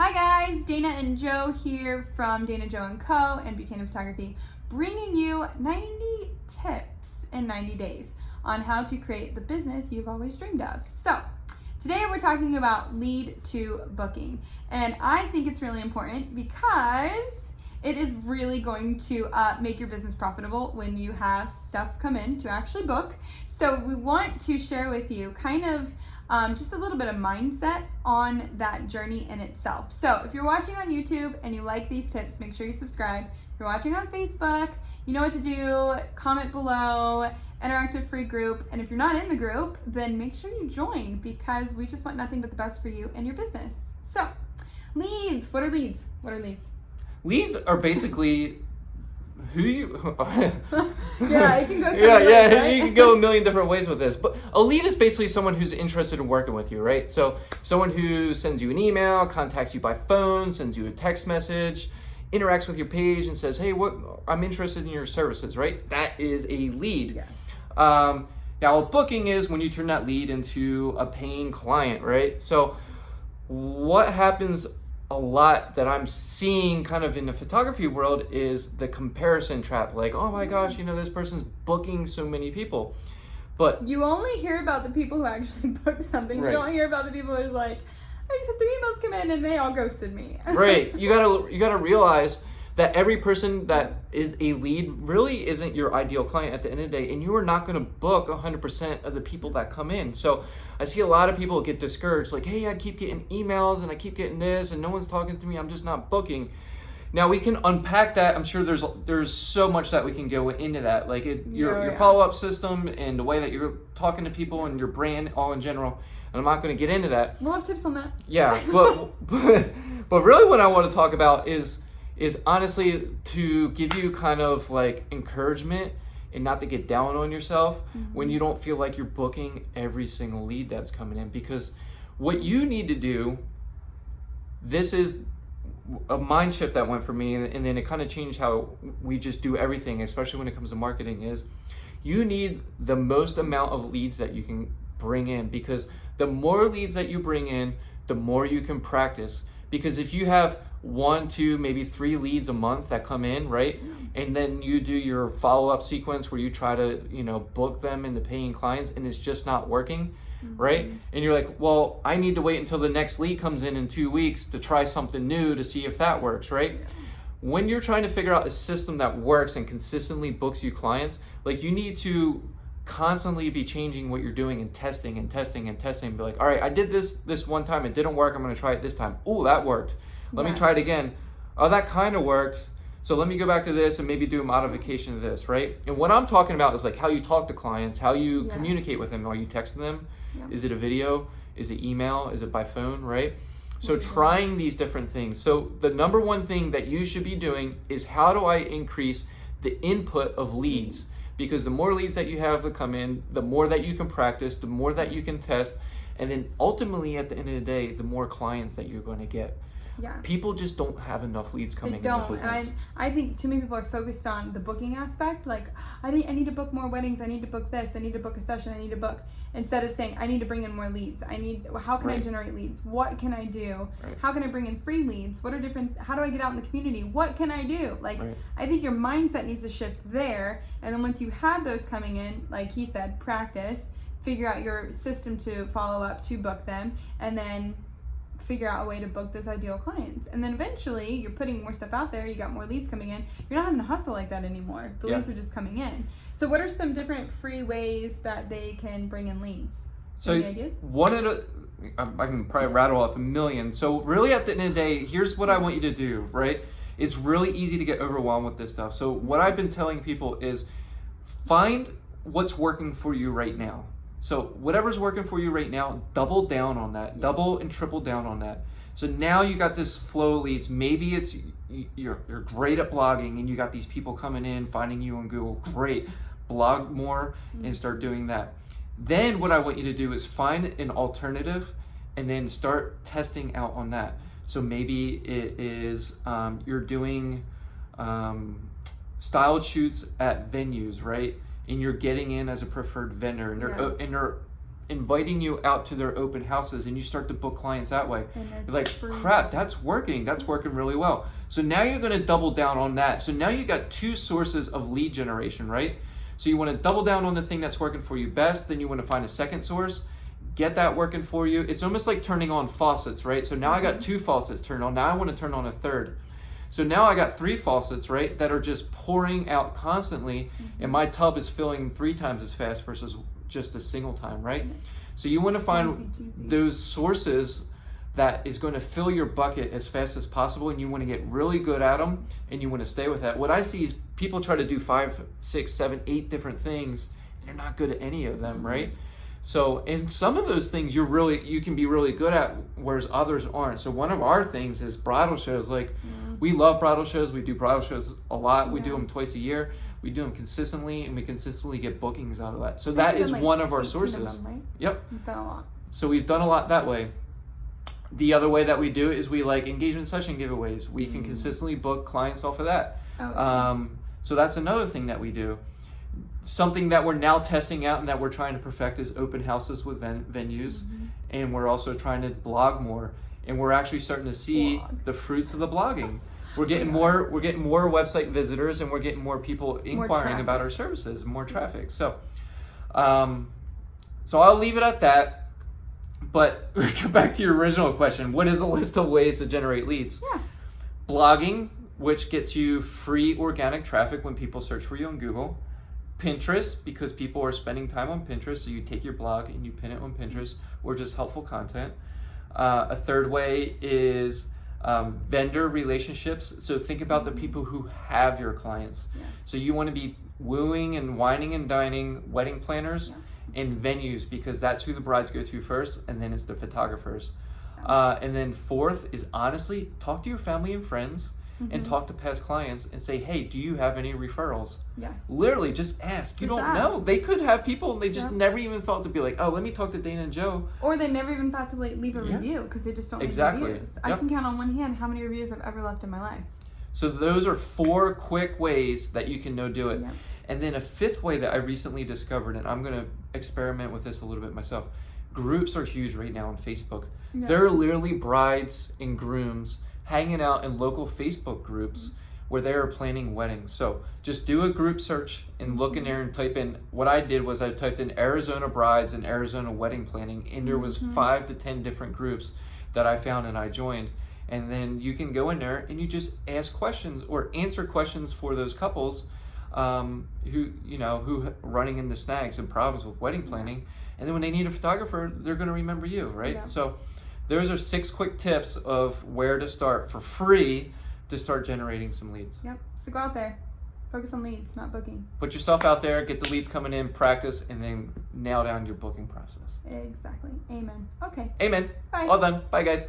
Hi guys, Dana and Joe here from Dana, Joe & Co. and Buchanan Photography, bringing you 90 tips in 90 days on how to create the business you've always dreamed of. So today we're talking about lead to booking, and I think it's really important because it is really going to make your business profitable when you have stuff come in to actually book. So we want to share with you kind of just a little bit of mindset on that journey in itself. So if you're watching on YouTube and you like these tips, make sure you subscribe. If you're watching on Facebook, you know what to do. Comment below, interactive free group. And if you're not in the group, then make sure you join because we just want nothing but the best for you and your business. So leads, what are leads? What are leads? Leads are basically who you Yeah, it can go you can go a million different ways with this, but a lead is basically someone who's interested in working with you, right? So someone who sends you an email, contacts you by phone, sends you a text message, interacts with your page and says, hey, I'm interested in your services, right? That is a lead. Yeah. Now a booking is when you turn that lead into a paying client, right? So what happens a lot that I'm seeing kind of in the photography world is the comparison trap. Like, oh my gosh, this person's booking so many people. But you only hear about the people who actually book something. Right. You don't hear about the people who's like, I just had 3 emails come in and they all ghosted me. Right. You gotta realize that every person that is a lead really isn't your ideal client at the end of the day, and you are not going to book 100% of the people that come in. So I see a lot of people get discouraged, like, hey, I keep getting emails and I keep getting this and no one's talking to me, I'm just not booking. Now we can unpack that. I'm sure there's so much that we can go into that, like your follow-up system and the way that you're talking to people and your brand all in general. And I'm not going to get into that. We'll have tips on that. Yeah, but really what I want to talk about is honestly to give you kind of like encouragement and not to get down on yourself when you don't feel like you're booking every single lead that's coming in. Because what you need to do, this is a mind shift that went for me, and then it kind of changed how we just do everything, especially when it comes to marketing, is you need the most amount of leads that you can bring in, because the more leads that you bring in, the more you can practice. Because if you have 1, 2, maybe 3 leads a month that come in, right? And then you do your follow-up sequence where you try to, book them into paying clients and it's just not working, right? And you're like, well, I need to wait until the next lead comes in 2 weeks to try something new to see if that works, right? Yeah. When you're trying to figure out a system that works and consistently books you clients, like you need to constantly be changing what you're doing and testing and testing and testing and be like, all right, I did this one time, it didn't work, I'm going to try it this time. Oh, that worked. Let me try it again. Oh, that kind of worked. So let me go back to this and maybe do a modification of this, right? And what I'm talking about is like how you talk to clients, how you communicate with them. Are you texting them? Yeah. Is it a video? Is it email? Is it by phone, right? So trying these different things. So the number one thing that you should be doing is, how do I increase the input of leads? Because the more leads that you have that come in, the more that you can practice, the more that you can test, and then ultimately at the end of the day, the more clients that you're going to get. Yeah. People just don't have enough leads coming into business. And I think too many people are focused on the booking aspect. Like, I need to book more weddings. I need to book this. I need to book a session. I need to book, instead of saying, I need to bring in more leads. How can I generate leads? What can I do? Right. How can I bring in free leads? How do I get out in the community? What can I do? Like, I think your mindset needs to shift there. And then once you have those coming in, like he said, practice, figure out your system to follow up, to book them, and then figure out a way to book those ideal clients. And then eventually you're putting more stuff out there, you got more leads coming in, you're not having to hustle like that anymore. The leads are just coming in. So what are some different free ways that they can bring in leads? So any ideas? I can probably rattle off a million. So really at the end of the day, here's what I want you to do, right? It's really easy to get overwhelmed with this stuff. So what I've been telling people is find what's working for you right now. So whatever's working for you right now, double down on that. Double and triple down on that. So now you got this flow of leads. Maybe it's you're great at blogging and you got these people coming in, finding you on Google. Great. Blog more and start doing that. Then what I want you to do is find an alternative and then start testing out on that. So maybe it is you're doing styled shoots at venues, right? And you're getting in as a preferred vendor, and they're inviting you out to their open houses, and you start to book clients that way. And it's You're like, free. crap, that's working really well. So now you're going to double down on that. So now you got two sources of lead generation, right? So you want to double down on the thing that's working for you best, then you want to find a second source, get that working for you. It's almost like turning on faucets, right? So now I got 2 faucets turned on. Now I want to turn on a third. So now I got 3 faucets, right, that are just pouring out constantly, and my tub is filling 3 times as fast versus just a single time, right? So you want to find those sources that is going to fill your bucket as fast as possible, and you want to get really good at them, and you want to stay with that. What I see is people try to do 5, 6, 7, 8 different things, and they're not good at any of them, right? So, and some of those things you can be really good at, whereas others aren't. So one of our things is bridal shows. Like, we love bridal shows. We do bridal shows a lot. We do them twice a year. We do them consistently, and we consistently get bookings out of that. So that is one of our sources. Right? Yep. We've done a lot. So we've done a lot that way. The other way that we do it is we like engagement session giveaways. We can consistently book clients off of that. So that's another thing that we do. Something that we're now testing out and that we're trying to perfect is open houses with venues, and we're also trying to blog more. And we're actually starting to see the fruits of the blogging. We're getting more website visitors, and we're getting more people inquiring about our services, more traffic. So, so I'll leave it at that. But go back to your original question. What is a list of ways to generate leads? Yeah. Blogging, which gets you free organic traffic when people search for you on Google. Pinterest, because people are spending time on Pinterest, so you take your blog and you pin it on Pinterest, or just helpful content. A third way is vendor relationships. So think about the people who have your clients. Yes. So you want to be wooing and whining and dining wedding planners and venues, because that's who the brides go to first, and then it's the photographers. And then fourth is, honestly, talk to your family and friends and talk to past clients and say, hey, do you have any referrals? Yes. Literally, just ask. You Just don't know. ask. They could have people, and they just never even thought to be like, oh, let me talk to Dana and Joe. Or they never even thought to leave a review, because they just don't leave reviews. I can count on one hand how many reviews I've ever left in my life. So those are 4 quick ways that you can do it. Yep. And then a 5th way that I recently discovered, and I'm going to experiment with this a little bit myself. Groups are huge right now on Facebook. Yeah. There are literally brides and grooms hanging out in local Facebook groups where they are planning weddings. So just do a group search and look in there and type in. What I did was I typed in Arizona brides and Arizona wedding planning, and there was 5 to 10 different groups that I found and I joined. And then you can go in there and you just ask questions or answer questions for those couples who running into snags and problems with wedding planning. And then when they need a photographer, they're going to remember you, right? Yeah. So those are 6 quick tips of where to start for free to start generating some leads. Yep. So go out there. Focus on leads, not booking. Put yourself out there, get the leads coming in, practice, and then nail down your booking process. Exactly. Amen. Okay. Amen. Bye. All done. Bye, guys.